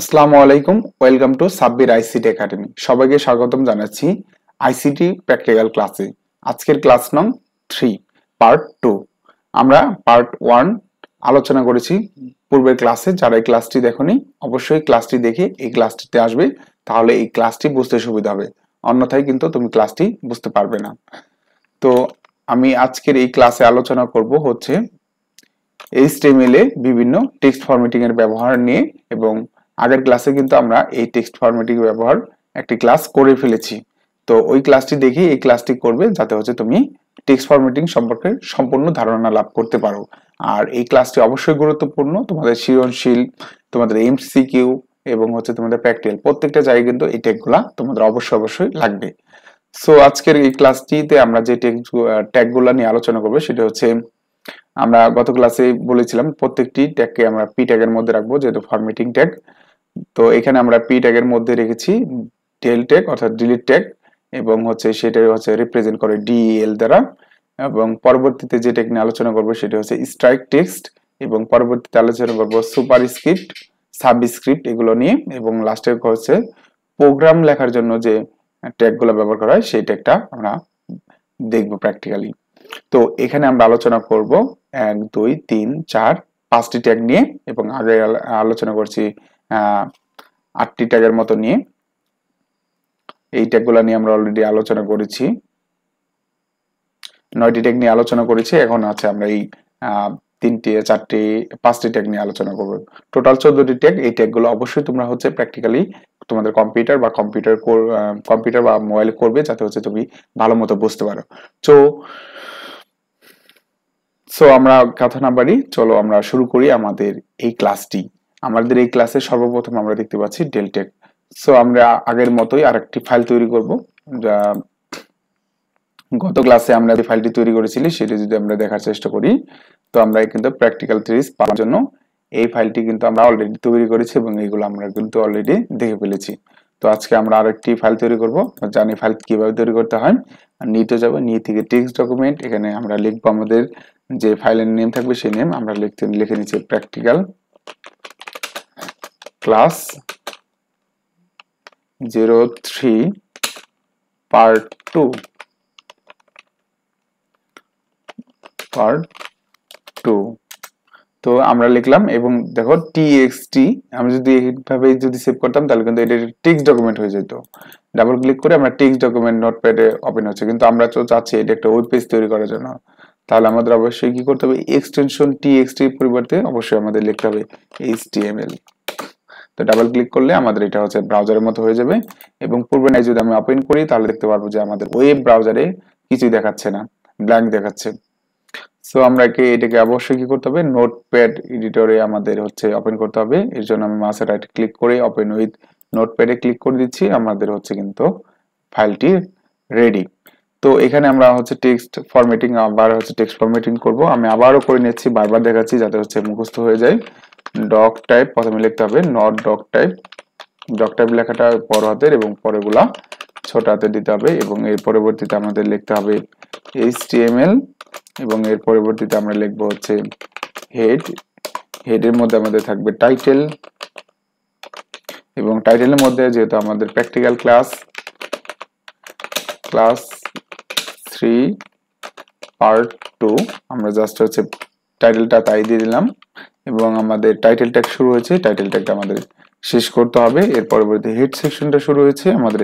আসসালামু আলাইকুম, welcome to Sabbir ICT academy. সবাইকে স্বাগতম জানাচ্ছি আইসিটি প্র্যাকটিক্যাল ক্লাসে। আজকের ক্লাস নং 3 পার্ট 2। আমরা পার্ট 1 আলোচনা করেছি পূর্বের ক্লাসে। যারা এই ক্লাসটি দেখোনি অবশ্যই ক্লাসটি দেখে এই ক্লাসটিতে আসবে, তাহলে এই ক্লাসটি বুঝতে সুবিধা হবে, অন্যথায় কিন্তু তুমি ক্লাসটি বুঝতে পারবে না। তো আমি আজকের এই ক্লাসে আলোচনা করব হচ্ছে HTML এ বিভিন্ন টেক্সট ফরম্যাটিং এর ব্যবহার নিয়ে, এবং আগের ক্লাসে কিন্তু আমরা এই টেক্সট ফরম্যাটিং ব্যবহার একটি ক্লাস করে ফেলেছি। তো ওই ক্লাসটি দেখে এই ক্লাসটি করবে, যাতে হচ্ছে তুমি টেক্সট ফরম্যাটিং সম্পর্কে সম্পূর্ণ ধারণা লাভ করতে পারো। আর এই ক্লাসটি অবশ্যই গুরুত্বপূর্ণ, তোমাদের সৃজনশীল, তোমাদের এমসিকিউ এবং হচ্ছে তোমাদের প্র্যাকটিক্যাল প্রত্যেকটা জায়গায় কিন্তু এই ট্যাগগুলা তোমাদের অবশ্যই লাগবে। সো আজকের এই ক্লাসটিতে আমরা যে ট্যাগগুলা নিয়ে আলোচনা করবো সেটা হচ্ছে, আমরা গত ক্লাসে বলেছিলাম প্রত্যেকটি ট্যাগকে আমরা পি ট্যাগের মধ্যে রাখবো, যেহেতু ফরম্যাটিং ট্যাগ। তো এখানে আমরা পি ট্যাগের মধ্যে রেখেছি ডেল ট্যাগ অর্থাৎ ডিলিট ট্যাগ, এবং হচ্ছে সেটা হচ্ছে রিপ্রেজেন্ট করে ডিএল দ্বারা। এবং পরবর্তীতে যে ট্যাগ নিয়ে আলোচনা করবো সেটা হচ্ছে স্ট্রাইক টেক্সট, এবং পরবর্তীতে আলোচনা করবো সুপার স্ক্রিপ্ট, সাবস্ক্রিপ্ট এগুলো নিয়ে, এবং লাস্টে হচ্ছে প্রোগ্রাম লেখার জন্য যে ট্যাগগুলো ব্যবহার করা হয় সেই ট্যাগটা আমরা দেখবো প্র্যাকটিক্যালি। তো এখানে আমরা আলোচনা করব 1 2 3 4 5টি ট্যাগ নিয়ে, এবং আগে আলোচনা করছি 8টি ট্যাগের মতো নিয়ে। এই ট্যাগগুলো নিয়ে আমরা অলরেডি আলোচনা করেছি, 9টি ট্যাগ নিয়ে আলোচনা করেছি। এখন আছে আমরা এই 3টি 4টি 5টি ট্যাগ নিয়ে আলোচনা করব। টোটাল 14টি ট্যাগ। এই ট্যাগগুলো অবশ্যই তোমরা হচ্ছে প্র্যাকটিক্যালি তোমাদের কম্পিউটার বা মোবাইলে করবে, যাতে হচ্ছে তুমি ভালো মতো বুঝতে পারো। সো আমরা কথা না বাড়ি, চলো আমরা শুরু করি আমাদের এই ক্লাসটি। আমাদের এই ক্লাসে সর্বপ্রথম আমরা দেখতে পাচ্ছি ডেল ট্যাগ। সো আমরা আগের মতোই আরেকটি ফাইল তৈরি করব। যা গত ক্লাসে আমরা যে ফাইলটি তৈরি করেছিলি সেটি যদি আমরা দেখার চেষ্টা করি, তো আমরা কিন্তু প্র্যাকটিক্যাল থিওরিজ পাওয়ার জন্য এই ফাইলটি কিন্তু আমরা অলরেডি তৈরি করেছি, এবং এইগুলো আমরা কিন্তু অলরেডি দেখে ফেলেছি। তো আজকে আমরা আরেকটি ফাইল তৈরি করব। জানি ফাইল কিভাবে তৈরি করতে হয়। নিতে যাব, নিয়ে থেকে টেক্সট ডকুমেন্ট, এখানে আমরা লিখবো আমাদের যে ফাইলের নেম থাকবে সেই নেম আমরা লিখে নিচ্ছি প্র্যাকটিক্যাল ক্লাস 03 পার্ট 2 তো আমরা লিখলাম, এবং দেখো টিএক্সটি আমি যদি এইভাবে যদি সেভ করতাম তাহলে কিন্তু এটা টেক্সট ডকুমেন্ট হয়ে যেত। ডাবল ক্লিক করে আমরা টেক্সট ডকুমেন্ট নোটপ্যাডে ওপেন হচ্ছে, কিন্তু আমরা তো চাচ্ছি এটা একটা ওয়েব পেজ তৈরি করার জন্য। তাহলে আমাদের অবশ্যই কি করতে হবে, এক্সটেনশন টিএক্সটি এর পরিবর্তে অবশ্যই আমাদের লিখতে হবে এইচটিএমএল। তো ডাবল ক্লিক করলে আমাদের এটা হচ্ছে ব্রাউজারের মতো হয়ে যাবে, এবং পূর্বে নাই যদি আমি ওপেন করি তাহলে দেখতে পারবো যে আমাদের ওয়েব ব্রাউজারে কিছুই দেখাচ্ছে না, ব্ল্যাঙ্ক দেখাচ্ছে। সো আমরা এটাকে অবশ্যই কি করতে হবে, নোটপ্যাড এডিটরে আমাদের হচ্ছে ওপেন করতে হবে। এর জন্য আমি মাউসে রাইট ক্লিক করে ওপেন উইথ নোটপ্যাডে ক্লিক করে দিচ্ছি। আমাদের হচ্ছে কিন্তু ফাইলটি রেডি। তো এখানে আমরা হচ্ছে টেক্সট ফরম্যাটিং করব। আমি আবারও করে নিচ্ছি, বারবার দেখাচ্ছি যাতে হচ্ছে মুখস্থ হয়ে যায়। ডক টাইপ প্রথমে লিখতে হবে, not doc type. Doc type লেখাটা বড় হাতের এবং পরেগুলা ছোট হাতে দিতে হবে, এবং এর পরবর্তীতে আমাদের লিখতে হবে HTML, এবং এর পরবর্তীতে আমরা লিখবো হচ্ছে হেডের মধ্যে আমাদের থাকবে টাইটেল, এবং টাইটেলের মধ্যে যেহেতু আমাদের প্র্যাকটিক্যাল ক্লাস 3 পার্ট 2 আমরা জাস্ট হচ্ছে টাইটেলটা তাই দিয়ে দিলাম, এবং আমাদের টাইটেল ট্যাগ শুরু হয়েছে, টাইটেল ট্যাগটা আমাদের শেষ করতে হবে। এর পরবর্তী হেড সেকশনটা শুরু হয়েছে, আমাদের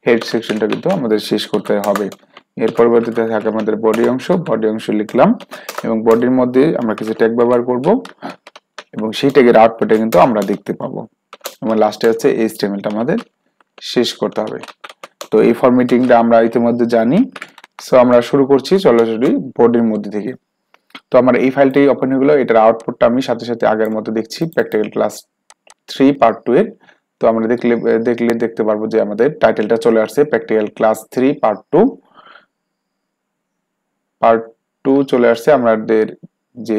হেড সেকশনটা কিন্তু আমাদের শেষ করতে হবে। এর পরবর্তীতে থাকে আমাদের বডি অংশ লিখলাম, এবং বডির মধ্যে আমরা কিছু ট্যাগ ব্যবহার করব, এবং সেই ট্যাগের আউটপুটে কিন্তু আমরা দেখতে পাবো, এবং লাস্টে হচ্ছে এইচটিএমএলটা আমাদের শেষ করতে হবে। তো এই ফরম্যাটিংটা আমরা ইতিমধ্যে জানি। সো আমরা শুরু করছি সরাসরি বডির মধ্যে থেকে। তো আমার এই ফাইলটি ওপেন হয়ে গেল, এটার আউটপুটটা আমি সাথে সাথে আগের মতো দেখছি প্র্যাকটিক্যাল ক্লাস 3 পার্ট 2 এর। তো আমরা দেখতে পারবো যে আমাদের টাইটেলটা চলে আসছে, প্র্যাকটিক্যাল ক্লাস 3 পার্ট 2 চলে আসছে। আমাদের যে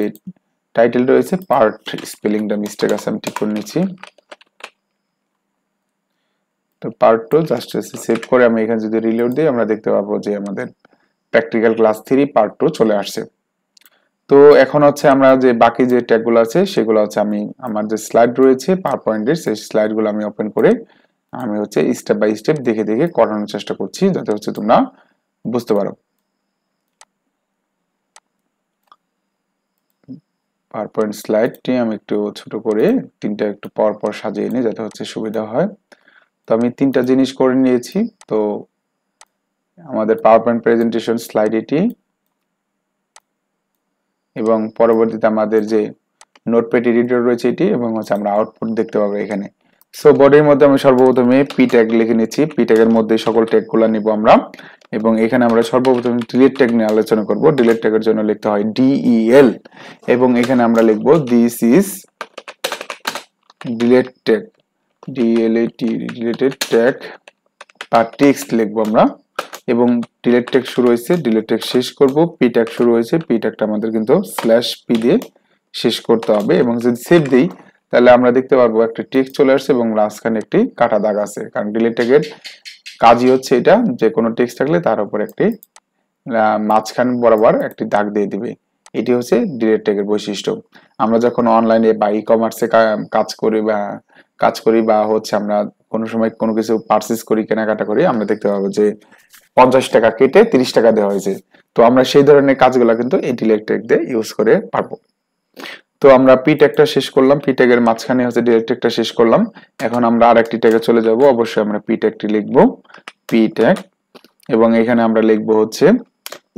টাইটেল রয়েছে পার্ট, স্পেলিংটা মিস্টেক আছে, আমি ঠিক করে নিচ্ছি। তো পার্ট 2 জাস্ট সেভ করে আমি এখানে যদি রিলোড দিই আমরা দেখতে পাবো যে আমাদের প্র্যাকটিক্যাল ক্লাস 3 পার্ট 2 চলে আসছে। তো এখন হচ্ছে আমরা যে বাকি যে ট্যাগগুলো আছে সেগুলো হচ্ছে আমি আমার যে স্লাইড রয়েছে পাওয়ারপয়েন্টের সেই স্লাইডগুলো আমি ওপেন করে আমি হচ্ছে স্টেপ বাই স্টেপ দেখে দেখে করানোর চেষ্টা করছি যাতে হচ্ছে তোমরা বুঝতে পারো। পাওয়ারপয়েন্ট স্লাইডটি আমি একটু ছোট করে তিনটা একটু পর পর সাজিয়ে নিই যাতে হচ্ছে সুবিধা হয়। তো আমি তিনটা জিনিস করে নিয়েছি। তো আমাদের পাওয়ারপয়েন্ট প্রেজেন্টেশন স্লাইড এটি, এবং পরবর্তীতে আমাদের যে নোটপ্যাড এডিটর রয়েছে এটি, এবং হচ্ছে আমরা আউটপুট দেখতে পাবো এখানে। সো বডির মধ্যে আমি সর্বপ্রথমে পি ট্যাগ লিখে নিচ্ছি। পি ট্যাগের মধ্যে সকল ট্যাগগুলো নিব আমরা, এবং এখানে আমরা সর্বপ্রথম ডিলিট ট্যাগ নিয়ে আলোচনা করব। ডিলিট ট্যাগের জন্য লিখতে হয় DEL, এবং এখানে আমরা লিখব this is delete tag, DLAT deleted tag বা টেক্সট লিখবো আমরা। এবং ডিলিট ট্যাগ শুরু হয়েছে, ডিলিট ট্যাগ শেষ করব। পি ট্যাগ শুরু হয়েছে, পি ট্যাগটা আমাদের কিন্তু /p দিয়ে শেষ করতে হবে। এবং যদি সেভ দেই তাহলে আমরা দেখতে পারবো একটা টেক্সট চলে আসছে এবং মাঝখানে একটি কাটা দাগ আছে, কারণ ডিলিট ট্যাগের কাজই হচ্ছে এটা, যে কোনো টেক্সট থাকলে তার উপর একটি মাঝখান বরাবর একটি দাগ দিয়ে দিবে। এটি হচ্ছে ডিলিট ট্যাগের বৈশিষ্ট্য। আমরা যখন অনলাইনে বা ই-কমার্সে কাজ করি বা হচ্ছে আমরা কোনো সময় কোনো কিছু পারচেজ করি, কেনাকাটা করি, আমরা দেখতে পাবো যে 50 টাকা কেটে 30 টাকা দেওয়া হয়েছে। তো আমরা সেই ধরনের কাজগুলো কিন্তু এই ডিলিট ট্যাগ দিয়ে ইউজ করে পারবো। তো আমরা পি ট্যাগটা শেষ করলাম, পি ট্যাগের মাঝখানে হচ্ছে ডিলিট ট্যাগটা শেষ করলাম। এখন আমরা আরেকটি ট্যাগে চলে যাব। অবশ্যই আমরা পি ট্যাগটি লিখবো, পি ট্যাগ, এবং এখানে আমরা লিখবো হচ্ছে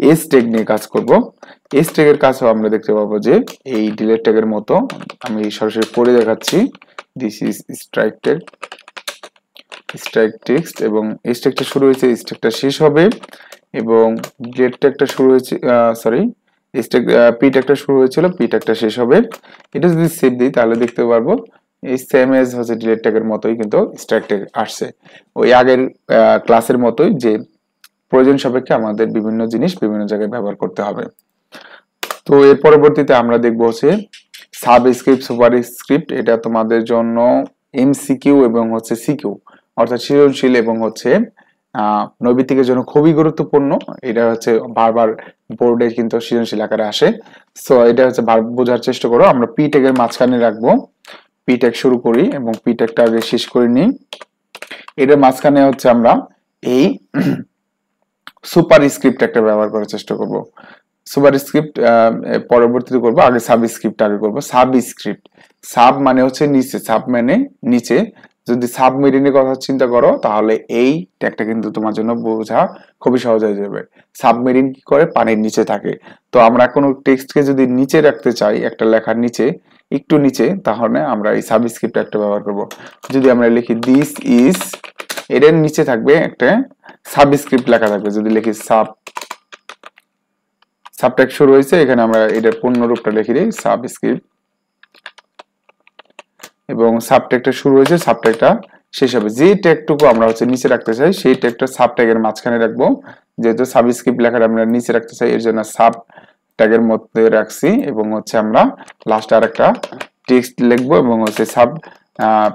এস ট্যাগ নিয়ে কাজ করব। এস ট্যাগের কাছেও আমরা দেখতে পাবো যে এই ডিলিট ট্যাগের মতো, আমি সরাসরি পড়ে দেখাচ্ছি। This is strike tag, strike text, এবং এস ট্যাগটা শুরু হয়েছে, এস ট্যাগটা শেষ হবে, এবং ডিলিট ট্যাগটা শুরু হয়েছে, সরি, এস ট্যাগ পি ট্যাগটা শুরু হয়েছিল, পি ট্যাগটা শেষ হবে। এটা যদি সেভ দিই তাহলে দেখতে পারবো এই সেম এজ হচ্ছে ডিলিট ট্যাগের মতোই কিন্তু স্ট্রাইক ট্যাগ আসছে, ওই আগের ক্লাসের মতোই, যে প্রয়োজন সাপেক্ষে আমাদের বিভিন্ন জিনিস বিভিন্ন জায়গায় ব্যবহার করতে হবে। তো এর পরবর্তীতে আমরা দেখবো হচ্ছে সাবস্ক্রিপ্ট, সুপারস্ক্রিপ্ট। এটা তোমাদের জন্য MCQ এবং হচ্ছে CQ, অর্থাৎ সৃজনশীল এবং হচ্ছে নৈবিত্তিকের জন্য খুবই গুরুত্বপূর্ণ। এটা হচ্ছে বারবার বোর্ডে কিন্তু সৃজনশীল আকারে আসে। সো এটা হচ্ছে বোঝার চেষ্টা করো। আমরা পি ট্যাগের মাঝখানে রাখবো, পি ট্যাগ শুরু করি এবং পি ট্যাগটা আগে শেষ করে নিই। এটার মাঝখানে হচ্ছে আমরা এই সুপারস্ক্রিপ্ট একটা ব্যবহার করার চেষ্টা করব। সুপারস্ক্রিপ্ট পরবর্তীতে করব, আগে সাবস্ক্রিপ্ট আগে করব। সাবস্ক্রিপ্ট, সাব মানে হচ্ছে নিচে, সাব মানে নিচে। যদি সাবমেরিনের কথা চিন্তা করো তাহলে এই ট্যাগটা কিন্তু তোমার জন্য বোঝা খুবই সহজ হয়ে যাবে। সাবমেরিন কি করে? পানির নিচে থাকে। তো আমরা কোনো টেক্সটকে যদি নিচে রাখতে চাই, একটা লেখার নিচে, একটু নিচে, তাহলে আমরা এই সাবস্ক্রিপ্ট একটা ব্যবহার করব। যদি আমরা লিখি দিস ইজ, এর নিচে থাকবে একটা সাবস্ক্রিপ্ট লেখা থাকবে। যদি লিখি সাবট্যাগ শুরু হয়েছে, এখানে আমরা এটার পূর্ণরূপটা লিখে দিই সাবস্ক্রিপ্ট, এবং সাবট্যাগটা শুরু হয়েছে, সাবট্যাগটা শেষ হবে। যে ট্যাগটুকু আমরা হচ্ছে নিচে রাখতে চাই সেই ট্যাগটা সাব ট্যাগের মাঝখানে রাখবো। যেহেতু সাবস্ক্রিপ্ট লেখাটা আমরা নিচে রাখতে চাই এর জন্য সাব ট্যাগের মধ্যে রাখছি, এবং হচ্ছে আমরা লাস্টে আরেকটা টেক্সট লিখবো, এবং হচ্ছে সাব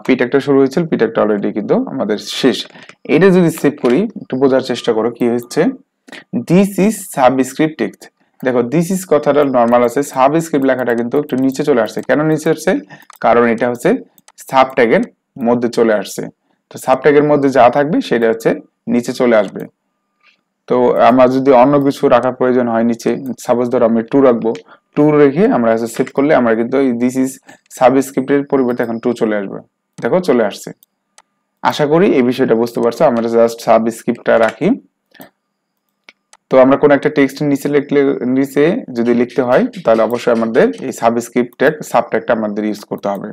পি ট্যাগটা শুরু হয়েছিল, পি ট্যাগটা অলরেডি কিন্তু আমাদের শেষ। এটা যদি সেভ করি একটু বোঝার চেষ্টা করো কি হচ্ছে। This is subscript text. দেখো দিস ইজ কথাটা নরমাল আছে, সাবস্ক্রিপ্ট লেখাটা কিন্তু একটু নিচে চলে আসছে। কেন নিচে আসছে? কারণ এটা হচ্ছে সাব ট্যাগের মধ্যে চলে আসছে। তো সাব ট্যাগের মধ্যে যা থাকবে সেটা হচ্ছে নিচে চলে আসবে। তো আমরা যদি অন্য কিছু রাখার প্রয়োজন হয় নিচে, সাপোজ ধরো আমি 2 রাখবো, 2 রেখে আমরা সেভ করলে আমরা কিন্তু দিস ইজ সাবস্ক্রিপ্টের পরিবর্তে এখন 2 চলে আসবে। দেখো চলে আসছে। আশা করি এই বিষয়টা বুঝতে পারছো। আমরা জাস্ট সাবস্ক্রিপ্টটা রাখি। তো আমরা কোন একটা টেক্সট নিচে যদি লিখতে হয় তাহলে অবশ্যই আমাদের এই সাবস্ক্রিপ্ট ট্যাগ, সাব ট্যাগটা আমাদের ইউজ করতে হবে।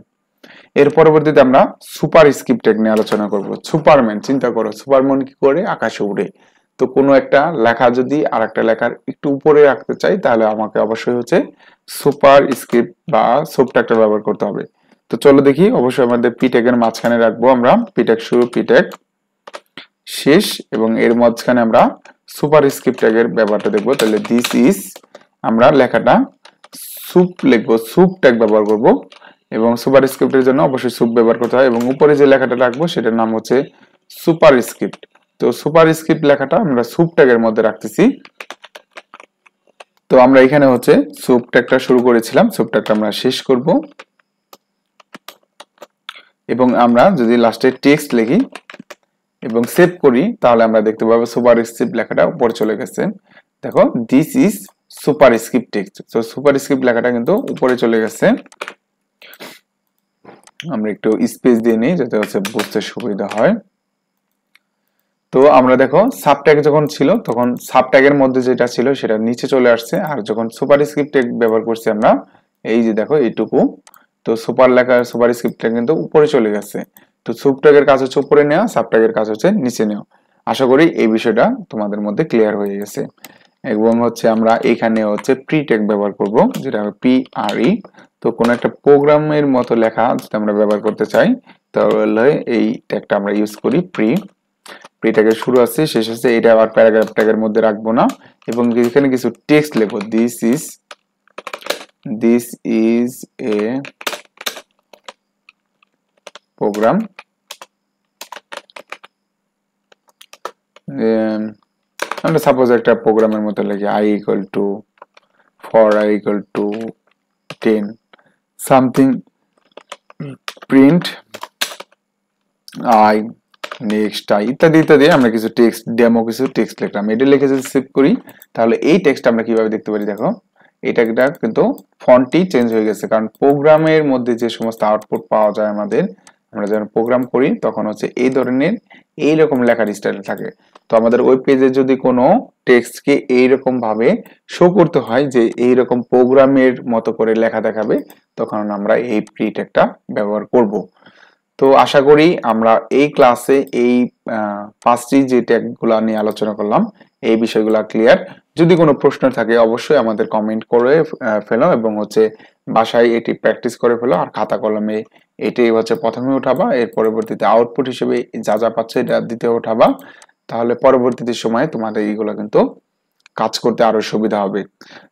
এর পরবর্তীতে আমরা সুপারস্ক্রিপ্ট ট্যাগ নিয়ে আলোচনা করব। সুপারম্যান, চিন্তা করো সুপারম্যান কি করে? আকাশে উড়ে। তো কোনো একটা লেখা যদি আরেকটা লেখার একটু উপরে রাখতে চাই তাহলে আমাকে অবশ্যই হচ্ছে সুপারস্ক্রিপ্ট বা সাব ট্যাগটা ব্যবহার করতে হবে। তো চলো দেখি, অবশ্যই আমাদের পি ট্যাগের মাঝখানে রাখবো আমরা পি ট্যাগ শুরু, পি ট্যাগ শেষ, এবং এর মাঝখানে আমরা সুপারস্ক্রিপ্ট ট্যাগের ব্যবহারটা দেখবো। তাহলে দিস ইজ, আমরা লেখাটা সুপ লিখবো, সুপ ট্যাগ ব্যবহার করব, এবং সুপারস্ক্রিপ্টের জন্য অবশ্যই সুপ ব্যবহার করতে হয়, এবং উপরে যে লেখাটা রাখবো সেটার নাম হচ্ছে সুপারস্ক্রিপ্ট। তো সুপারস্ক্রিপ্ট লেখাটা আমরা সুপ ট্যাগের মধ্যে রাখতেছি। তো আমরা এখানে হচ্ছে সুপ ট্যাগটা শুরু করেছিলাম, সুপ ট্যাগটা আমরা শেষ করব এবং আমরা যদি লাস্টে টেক্সট লিখি এবং সেভ করি তাহলে আমরা দেখতে পাবো সুপারস্ক্রিপ্ট লেখাটা উপরে চলে গেছে। দেখো দিস ইজ সুপারস্ক্রিপ্ট টেক্সট। তো সুপারস্ক্রিপ্ট লেখাটা কিন্তু উপরে চলে গেছে। আমরা একটু স্পেস দিয়ে নিই যাতে হচ্ছে বুঝতে সুবিধা হয়। তো আমরা দেখো সাবট্যাগ যখন ছিল তখন সাবট্যাগের মধ্যে যেটা ছিল সেটা নিচে চলে আসছে, আর যখন সুপারস্ক্রিপ্ট ট্যাগ ব্যবহার করছি আমরা এই যে দেখো এইটুকু, তো সুপারস্ক্রিপ্টটা কিন্তু উপরে চলে গেছে। তো সাবট্যাগের কাজ হচ্ছে উপরে নেওয়া, সাবট্যাগের কাজ হচ্ছে নিচে নেওয়া। আশা করি এই বিষয়টা তোমাদের মধ্যে ক্লিয়ার হয়ে গেছে। এবং হচ্ছে আমরা এখানে হচ্ছে প্রি ট্যাগ ব্যবহার করব, যেটা হবে PRE। তো কোন একটা প্রোগ্রামের মতো লেখা যদি আমরা ব্যবহার করতে চাই তাহলে এই ট্যাগটা আমরা ইউজ করি প্রি ট্যাগের শুরু আছে শেষ আছে, এটা আবার প্যারাগ্রাফ ট্যাগের মধ্যে রাখবো না। এবং এখানে কিছু টেক্সট লিখবো, দিস ইজ এ প্রোগ্রাম, আমরা সাপোজ একটা প্রোগ্রামের মতো লিখি i equal to for I equal to 10 something, print I next ইত্যাদি ইত্যাদি আমরা কিছু টেক্সট ডেমো কিছু টেক্সট লিখলাম। এটা লিখে যদি সেভ করি তাহলে এই টেক্সট আমরা কিভাবে দেখতে পারি, দেখো এটা কিন্তু ফন্টটি চেঞ্জ হয়ে গেছে, কারণ প্রোগ্রামের মধ্যে যে সমস্ত আউটপুট পাওয়া যায় আমাদের, আমরা যখন প্রোগ্রাম করি তখন হচ্ছে এই ধরনের এইরকম লেখার স্টাইল থাকে। তো আমাদের ওয়েব পেজে যদি কোনো টেক্সটকে এইরকম ভাবে শো করতে হয় যে এইরকম প্রোগ্রামের মতো করে লেখা দেখাবে, তখন আমরা এই প্রি ট্যাগটা ব্যবহার করব। তো আশা করি আমরা এই ক্লাসে এই পাঁচটি যে ট্যাগগুলো নিয়ে আলোচনা করলাম এই বিষয়গুলো ক্লিয়ার। যদি কোনো প্রশ্ন থাকে অবশ্যই আমাদের কমেন্ট করে ফেলো এবং হচ্ছে বাসায় এটি প্র্যাকটিস করে ফেলো, আর খাতা কলমে এটাই হচ্ছে প্রথমে উঠাবা, এর পরবর্তীতে আউটপুট হিসেবে যা যা পাচ্ছে এটা দ্বিতীয় উঠাবা, তাহলে পরবর্তীতে সময়ে তোমাদের এইগুলো কিন্তু কাজ করতে আরো সুবিধা হবে।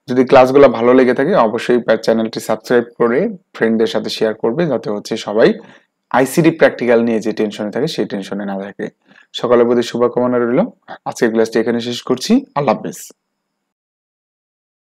যদি ক্লাসগুলো ভালো লেগে থাকে অবশ্যই চ্যানেলটি সাবস্ক্রাইব করে ফ্রেন্ডদের সাথে শেয়ার করবে, যাতে হচ্ছে সবাই আইসিটি প্র্যাকটিক্যাল নিয়ে যে টেনশনে থাকে সেই টেনশনে না থাকে। সকলের প্রতি শুভকামনা রইল। আজকের ক্লাসটি এখানে শেষ করছি। আল্লাহ হাফেজ।